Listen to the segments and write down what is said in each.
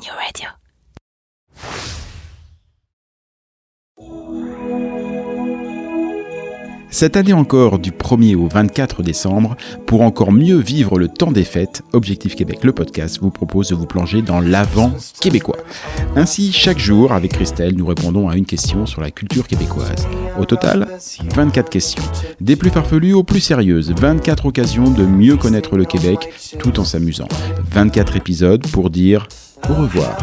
New Radio. Cette année encore, du 1er au 24 décembre, pour encore mieux vivre le temps des fêtes, Objectif Québec, le podcast, vous propose de vous plonger dans l'avant québécois. Ainsi, chaque jour, avec Christelle, nous répondons à une question sur la culture québécoise. Au total, 24 questions. Des plus farfelues aux plus sérieuses. 24 occasions de mieux connaître le Québec, tout en s'amusant. 24 épisodes pour dire au revoir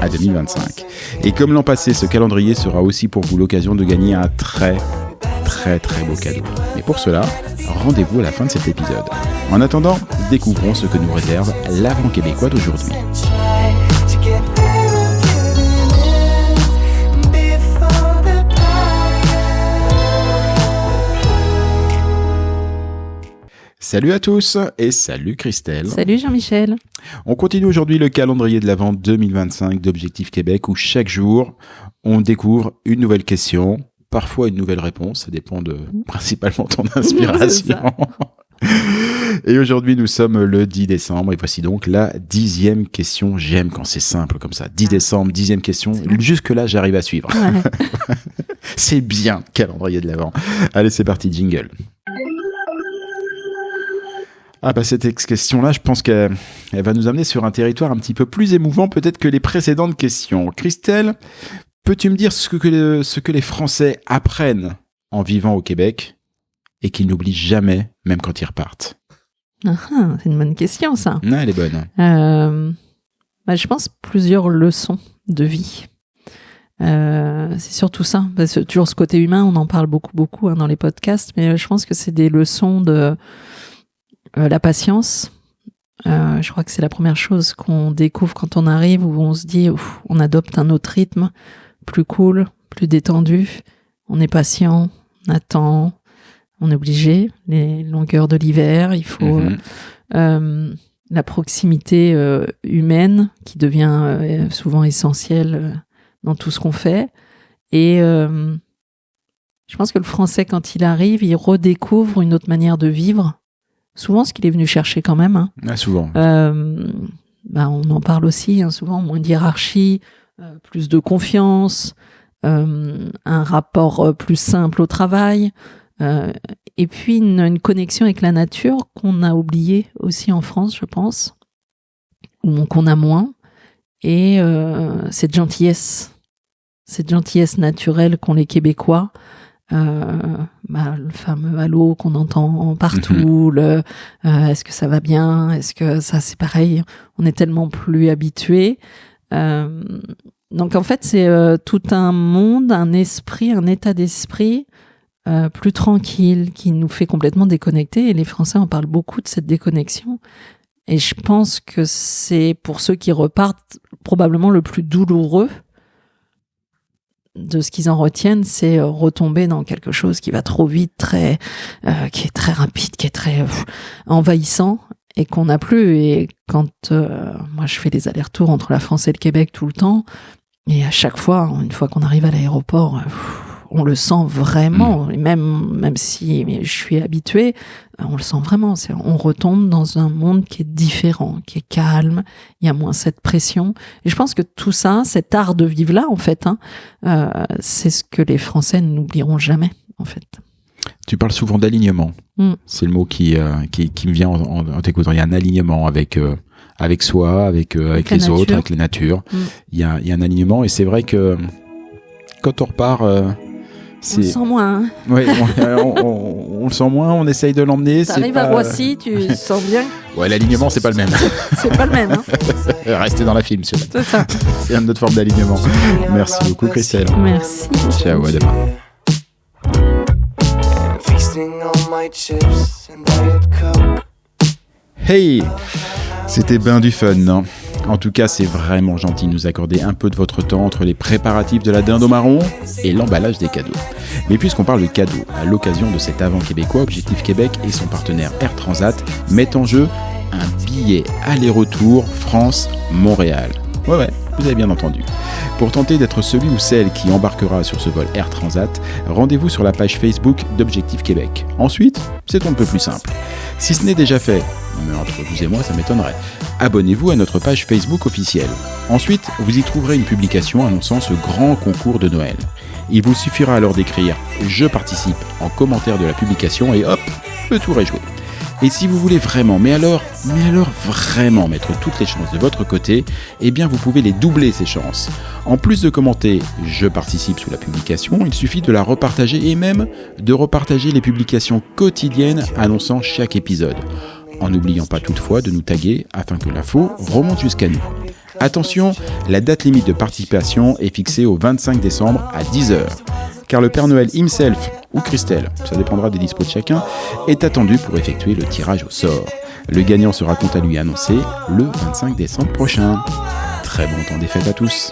à 2025. Et comme l'an passé, ce calendrier sera aussi pour vous l'occasion de gagner un très beau cadeau. Mais pour cela, rendez-vous à la fin de cet épisode. En attendant, découvrons ce que nous réserve l'avant québécois d'aujourd'hui. Salut à tous et salut Christelle. Salut Jean-Michel. On continue aujourd'hui le calendrier de l'Avent 2025 d'Objectif Québec où chaque jour, on découvre une nouvelle question, parfois une nouvelle réponse, ça dépend de principalement ton inspiration. Et aujourd'hui, nous sommes le 10 décembre et voici donc la 10e question. J'aime quand c'est simple comme ça. 10 décembre, 10e question. Jusque-là, j'arrive à suivre. Ouais. C'est bien, calendrier de l'Avent. Allez, c'est parti, jingle. Ah bah cette question-là, je pense qu'elle va nous amener sur un territoire un petit peu plus émouvant peut-être que les précédentes questions. Christelle, peux-tu me dire ce que les Français apprennent en vivant au Québec et qu'ils n'oublient jamais, même quand ils repartent? C'est une bonne question, ça. Non, elle est bonne. Je pense plusieurs leçons de vie. C'est surtout ça. Parce que toujours ce côté humain, on en parle beaucoup dans les podcasts, mais je pense que c'est des leçons de la patience. Je crois que c'est la première chose qu'on découvre quand on arrive, où on se dit, on adopte un autre rythme, plus cool, plus détendu. On est patient, on attend, on est obligé. Les longueurs de l'hiver, il faut la proximité humaine qui devient souvent essentielle dans tout ce qu'on fait. Et je pense que le Français, quand il arrive, il redécouvre une autre manière de vivre. Souvent, ce qu'il est venu chercher quand même. Ah, souvent. On en parle aussi, souvent, moins de hiérarchie, plus de confiance, un rapport plus simple au travail, et puis une connexion avec la nature qu'on a oubliée aussi en France, je pense, ou qu'on a moins, et cette gentillesse naturelle qu'ont les Québécois. Le fameux allô qu'on entend partout, est-ce que ça va bien, est-ce que ça c'est pareil, on est tellement plus habitués. Donc en fait c'est tout un monde, un esprit, un état d'esprit plus tranquille qui nous fait complètement déconnecter, et les Français en parlent beaucoup de cette déconnexion, et je pense que c'est pour ceux qui repartent probablement le plus douloureux de ce qu'ils en retiennent, c'est retomber dans quelque chose qui va trop vite, qui est très rapide, qui est très envahissant, et qu'on n'a plus. Et quand moi je fais des allers-retours entre la France et le Québec tout le temps, et à chaque fois, une fois qu'on arrive à l'aéroport, on le sent vraiment. Et même si je suis habituée, on le sent vraiment. On retombe dans un monde qui est différent, qui est calme. Il y a moins cette pression. Et je pense que tout ça, cet art de vivre là, en fait, c'est ce que les Français n'oublieront jamais, en fait. Tu parles souvent d'alignement. C'est le mot qui me vient en t'écoutant. Il y a un alignement avec soi, avec les autres, avec la nature. Il y a un alignement, et c'est vrai que quand on repart, on le sent moins. Oui, on le sent moins, on essaye de l'emmener. T'arrives à Roissy, tu sens bien. Ouais, l'alignement, c'est pas le même. C'est pas le même. Restez dans la film, c'est ça. C'est une autre forme d'alignement. Merci beaucoup, Christelle. Merci. Ciao, à demain. Hey, c'était ben du fun, non? En tout cas, c'est vraiment gentil de nous accorder un peu de votre temps entre les préparatifs de la dinde au marron et l'emballage des cadeaux. Mais puisqu'on parle de cadeaux, à l'occasion de cet Avent québécois, Objectif Québec et son partenaire Air Transat mettent en jeu un billet aller-retour France-Montréal. Ouais. vous avez bien entendu. Pour tenter d'être celui ou celle qui embarquera sur ce vol Air Transat, rendez-vous sur la page Facebook d'Objectif Québec. Ensuite, c'est un peu plus simple. Si ce n'est déjà fait, mais entre vous et moi, ça m'étonnerait, abonnez-vous à notre page Facebook officielle. Ensuite, vous y trouverez une publication annonçant ce grand concours de Noël. Il vous suffira alors d'écrire « Je participe » en commentaire de la publication et hop, le tour est joué. Et si vous voulez vraiment, mais alors vraiment mettre toutes les chances de votre côté, eh bien vous pouvez les doubler ces chances. En plus de commenter « Je participe » sous la publication, il suffit de la repartager et même de repartager les publications quotidiennes annonçant chaque épisode. En n'oubliant pas toutefois de nous taguer afin que l'info remonte jusqu'à nous. Attention, la date limite de participation est fixée au 25 décembre à 10h. Car le Père Noël himself, ou Christelle, ça dépendra des dispos de chacun, est attendu pour effectuer le tirage au sort. Le gagnant sera quant à lui annoncé le 25 décembre prochain. Très bon temps des fêtes à tous.